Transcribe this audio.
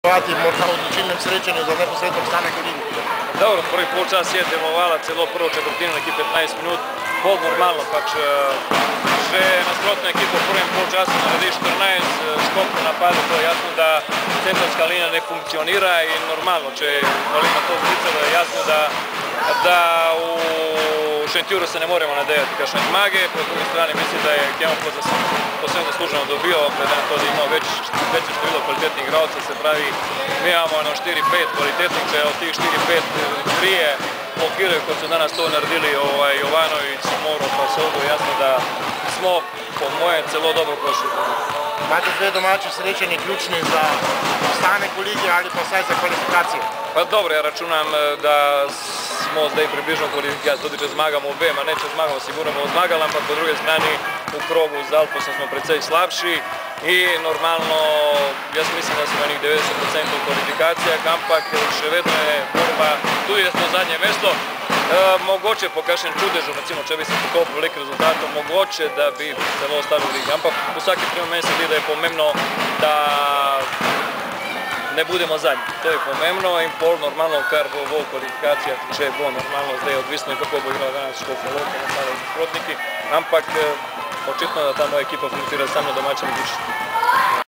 Morda v odločilnem srečanju za neposredno obstanek v ligi. Dobro, prvi polčas je delovala celo prvo četrtino, nekje 15 minut, bolj normalno, pač že nasprotno ekipo v prvem polčasu naredi 14 skokov napadu, to je jasno, da centralska linija ne funkcionira in normalno, če Valina to zlicalo, je jasno, da v Šentjuru se ne moremo nadejati kakšne zmage, po drugi strani mislim, da je Kemoplot posebno zasluženo dobil, glede na to, da imamo večje število kvalitetnih igralcev, se pravi, mi imamo 4-5 kvalitetnih, če od tih 4-5 trije blokirajo, kot so danes to naredili Jovanović, Moro pa Sodo, jasno, da smo po mojem celo dobro prošli. Imate dve domači srečanje ključni za obstanek v ligi ali pa vsaj za kvalifikacije? Pa dobro, ja računam, da smo zdaj približno v kvalifikaciji, tudi če zmagamo obema, ne če zmagamo, sigurno bomo zmagali, ampak po druge strani v krogu z Alposom smo precej slabši i normalno, jaz mislim, da smo enih 90% v kvalifikacijah, ampak še vedno je borba, tudi da smo zadnje mesto, mogoče po kakšen čudežu, recimo, če bi se tako velik rezultatov, mogoče da bi celo ostali v ligi, ampak v vsaki primer meni se zdi, da je pomembno, da ne budemo zadnji. To je pomembno in pol normalno, kar bo v kvalifikacijah, če bo normalno, zdaj je odvisno in kako bo igrala danes Škofja Loka in ostali nasprotniki, ampak očitno, da ta moja ekipa funkcionira samo na domačem igrišču.